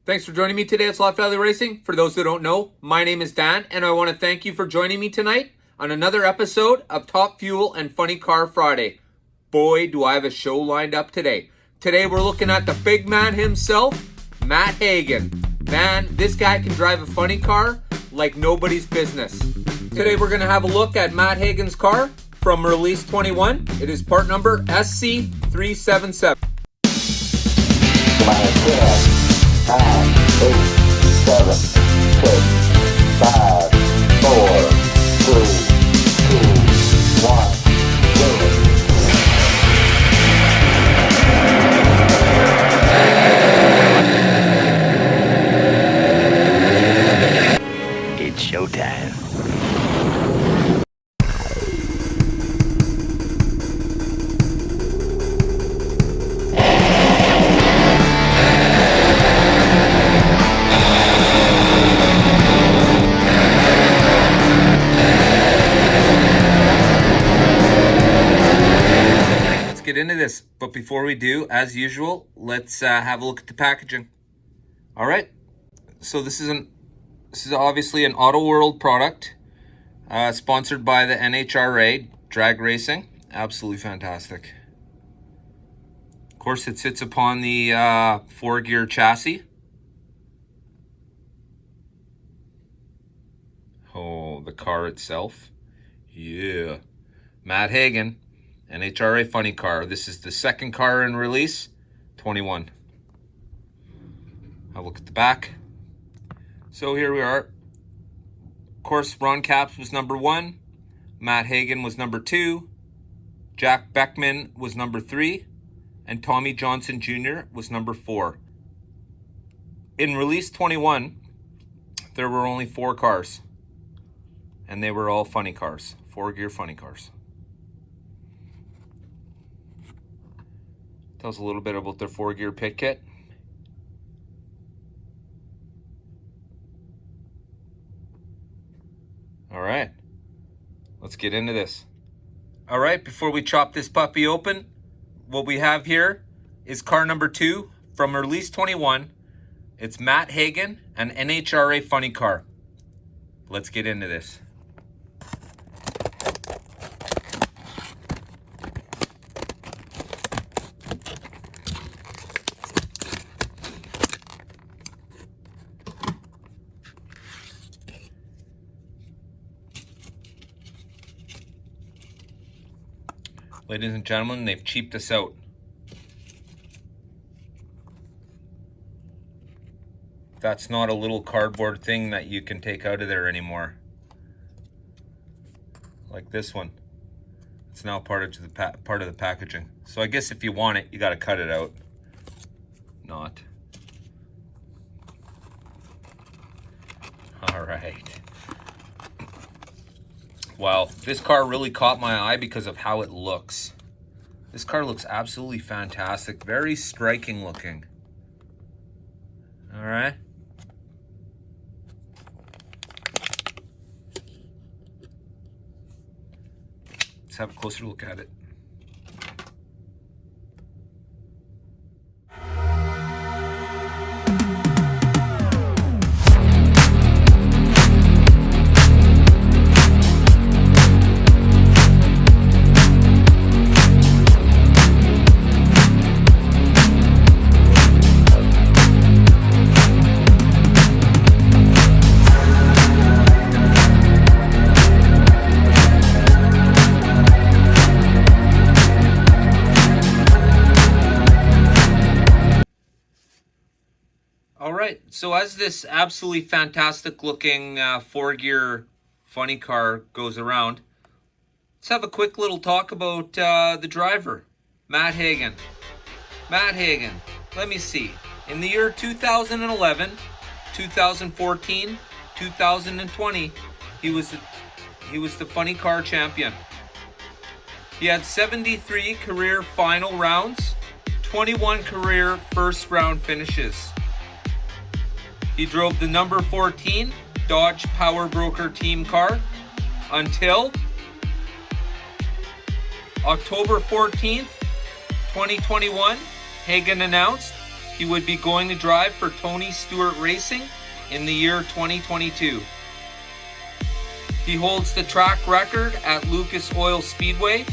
Thanks for joining me today at Slot Valley Racing. For those who don't know, my name is Dan, and I want to thank you for joining me tonight on another episode of Top Fuel and Funny Car Friday. Boy, do I have a show lined up today. Today we're looking at the big man himself, Matt Hagan. Man, this guy can drive a funny car like nobody's business. Today we're going to have a look at Matt Hagan's car from release 21. It is part number SC377. 9, 8, 7, 6, 5, 4, 3, 2, 1, 0. It's showtime. Get into this, but before we do, as usual, let's have a look at the packaging. All right, so this is obviously an Auto World product, sponsored by the NHRA drag racing. Absolutely fantastic. Of course, it sits upon the 4-gear chassis. Oh, the car itself, yeah, Matt Hagan. NHRA funny car. This is the second car in release 21. I'll look at the back. So here we are. Of course, Ron Capps was number 1. Matt Hagan was number 2. Jack Beckman was number 3. And Tommy Johnson Jr. was number 4. In release 21, there were only 4 cars. And they were all funny cars. 4-gear funny cars. Tells a little bit about their 4-gear pit kit. All right, let's get into this. All right, before we chop this puppy open, what we have here is car number 2 from release 21. It's Matt Hagan, an NHRA funny car. Let's get into this. Ladies and gentlemen, they've cheaped us out. That's not a little cardboard thing that you can take out of there anymore. Like this one. It's now part of the packaging. So I guess if you want it, you got to cut it out. Not. All right. Wow, this car really caught my eye because of how it looks. This car looks absolutely fantastic. Very striking looking. All right. Let's have a closer look at it. So as this absolutely fantastic looking 4-gear funny car goes around, let's have a quick little talk about the driver, Matt Hagan. Matt Hagan, let me see. In the year 2011, 2014, 2020, he was the funny car champion. He had 73 career final rounds, 21 career first round finishes. He drove the number 14 Dodge Power Broker team car until October 14th, 2021. Hagan announced he would be going to drive for Tony Stewart Racing in the year 2022. He holds the track record at Lucas Oil Speedway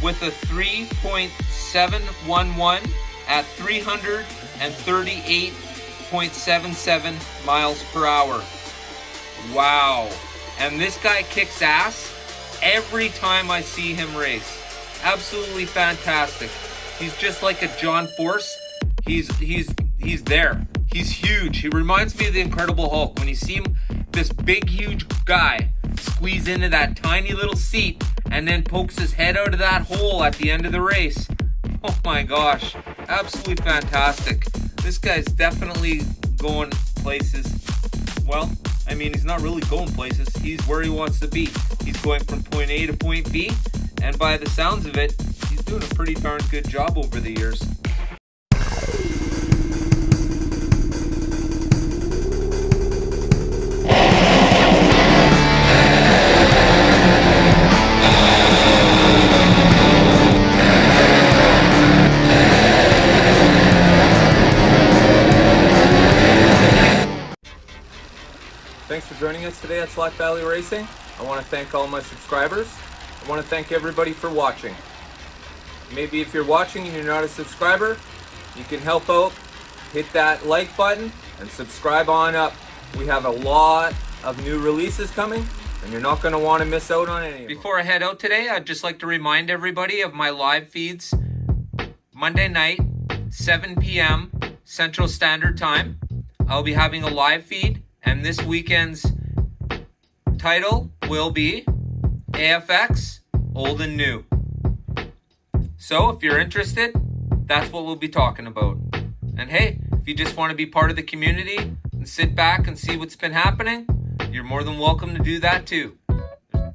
with a 3.711 at 338.77 miles per hour. Wow. And this guy kicks ass every time I see him race. Absolutely fantastic. He's just like a John Force. He's there. He's huge. He reminds me of the Incredible Hulk. When you see him, this big, huge guy squeeze into that tiny little seat and then pokes his head out of that hole at the end of the race. Oh my gosh. Absolutely fantastic. This guy's definitely going places. Well, I mean, he's not really going places. He's where he wants to be. He's going from point A to point B, and by the sounds of it, he's doing a pretty darn good job over the years. Thanks for joining us today at Slack Valley Racing. I want to thank all my subscribers. I want to thank everybody for watching. Maybe if you're watching and you're not a subscriber, you can help out, hit that like button, and subscribe on up. We have a lot of new releases coming, and you're not going to want to miss out on any of them. Before I head out today, I'd just like to remind everybody of my live feeds. Monday night, 7 p.m. Central Standard Time. I'll be having a live feed. And this weekend's title will be AFX Old and New. So if you're interested, that's what we'll be talking about. And hey, if you just want to be part of the community and sit back and see what's been happening, you're more than welcome to do that too.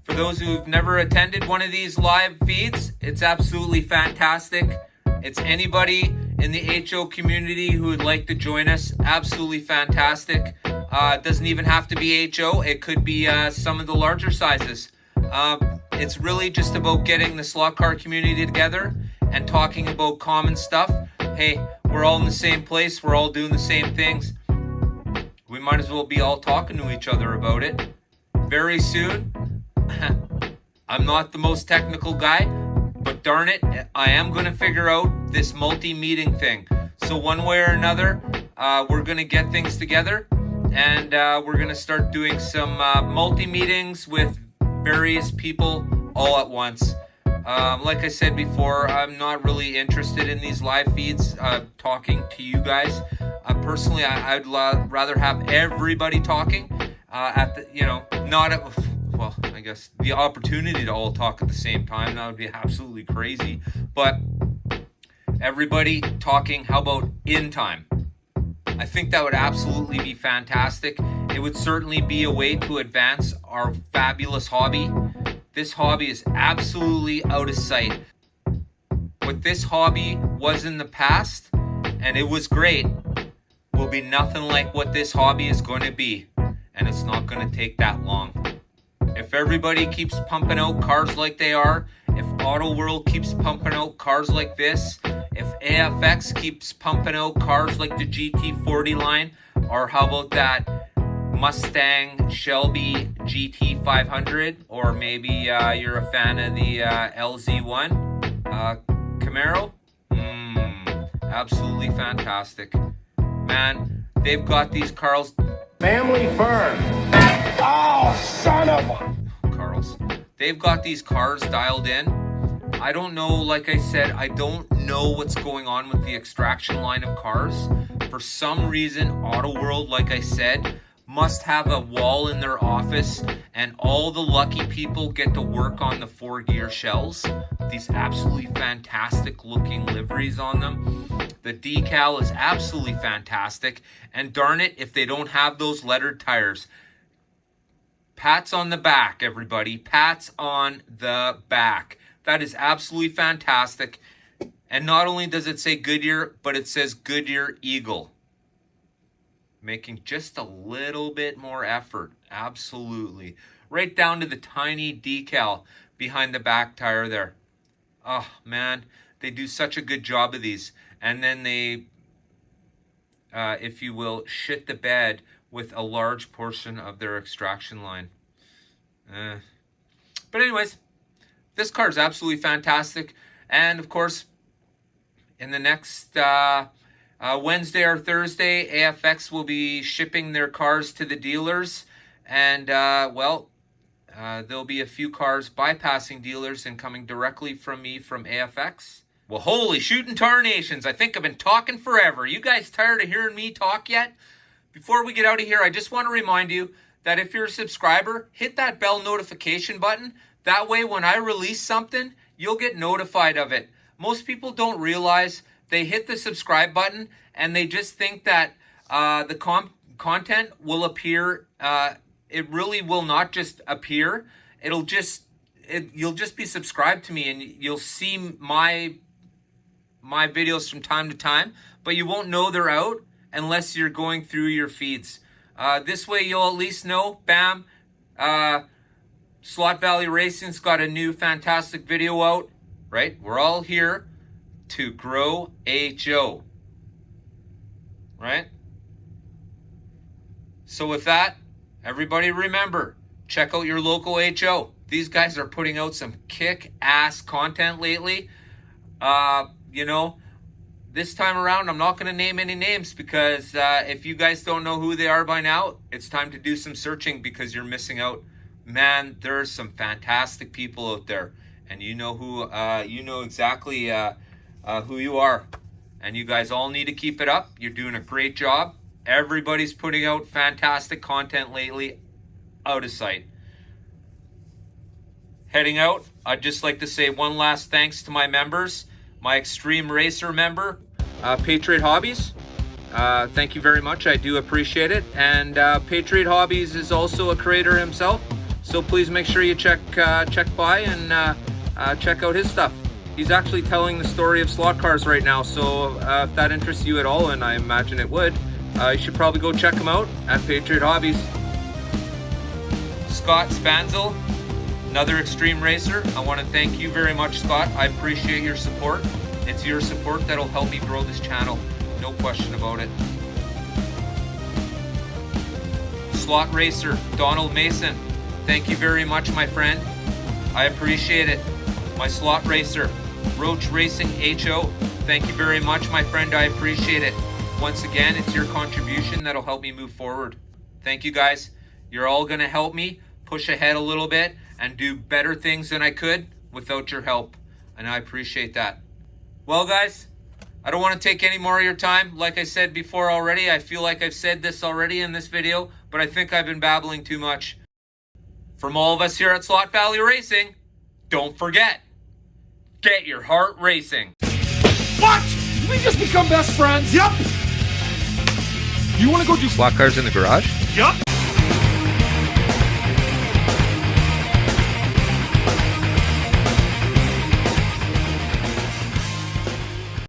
For those who've never attended one of these live feeds, it's absolutely fantastic. It's anybody in the HO community who would like to join us. Absolutely fantastic. It doesn't even have to be HO. It could be some of the larger sizes. It's really just about getting the slot car community together and talking about common stuff. Hey, we're all in the same place. We're all doing the same things. We might as well be all talking to each other about it. Very soon. I'm not the most technical guy, but darn it, I am going to figure out this multi-meeting thing. So one way or another, we're going to get things together. And we're going to start doing some multi-meetings with various people all at once. Like I said before, I'm not really interested in these live feeds talking to you guys. Personally, I'd rather have everybody talking at the, not at, well, I guess the opportunity to all talk at the same time. That would be absolutely crazy. But everybody talking, how about in time? I think that would absolutely be fantastic. It would certainly be a way to advance our fabulous hobby. This hobby is absolutely out of sight. What this hobby was in the past, and it was great, will be nothing like what this hobby is going to be. And it's not going to take that long. If everybody keeps pumping out cars like they are, if Auto World keeps pumping out cars like this, if AFX keeps pumping out cars like the GT40 line, or how about that Mustang Shelby GT500, or maybe you're a fan of the LZ1 Camaro, absolutely fantastic. Man, they've got these cars. Family firm. Oh, son of a... Carls. They've got these cars dialed in. I don't know, like I said, I don't know what's going on with the extraction line of cars. For some reason, Auto World, like I said, must have a wall in their office, and all the lucky people get to work on the 4-gear shells. These absolutely fantastic looking liveries on them. The decal is absolutely fantastic, and darn it if they don't have those lettered tires. Pats on the back, everybody. Pats on the back. That is absolutely fantastic. And not only does it say Goodyear, but it says Goodyear Eagle. Making just a little bit more effort. Absolutely. Right down to the tiny decal behind the back tire there. Oh, man. They do such a good job of these. And then they if you will, shit the bed with a large portion of their extraction line. But anyways, this car is absolutely fantastic. And of course, in the next Wednesday or Thursday, AFX will be shipping their cars to the dealers. And, there'll be a few cars bypassing dealers and coming directly from me from AFX. Well, holy shooting tarnations. I think I've been talking forever. You guys tired of hearing me talk yet? Before we get out of here, I just want to remind you that if you're a subscriber, hit that bell notification button. That way, when I release something, you'll get notified of it. Most people don't realize they hit the subscribe button and they just think that the content will appear. It really will not just appear. You'll just be subscribed to me and you'll see my videos from time to time, but you won't know they're out unless you're going through your feeds. This way you'll at least know, bam, Slot Valley Racing's got a new fantastic video out, right? We're all here to grow HO, right? So with that, everybody remember, check out your local HO. These guys are putting out some kick-ass content lately. This time around, I'm not going to name any names because if you guys don't know who they are by now, it's time to do some searching because you're missing out. Man, there are some fantastic people out there, and you know who, exactly who you are. And you guys all need to keep it up. You're doing a great job. Everybody's putting out fantastic content lately, out of sight. Heading out, I'd just like to say one last thanks to my members. My Extreme Racer member, Patriot Hobbies. Thank you very much. I do appreciate it. And Patriot Hobbies is also a creator himself. So please make sure you check by and check out his stuff. He's actually telling the story of slot cars right now. So if that interests you at all, and I imagine it would, you should probably go check him out at Patriot Hobbies. Scott Spanzel, another Extreme Racer. I want to thank you very much, Scott. I appreciate your support. It's your support that'll help me grow this channel. No question about it. Slot Racer, Donald Mason. Thank you very much, my friend. I appreciate it. My Slot Racer, Roach Racing HO. Thank you very much, my friend. I appreciate it. Once again, it's your contribution that'll help me move forward. Thank you, guys. You're all going to help me push ahead a little bit and do better things than I could without your help. And I appreciate that. Well, guys, I don't want to take any more of your time. Like I said before already, I feel like I've said this already in this video, but I think I've been babbling too much. From all of us here at Slot Valley Racing, don't forget, get your heart racing. What? Did we just become best friends? Yup. You want to go do Slot cars in the garage? Yup.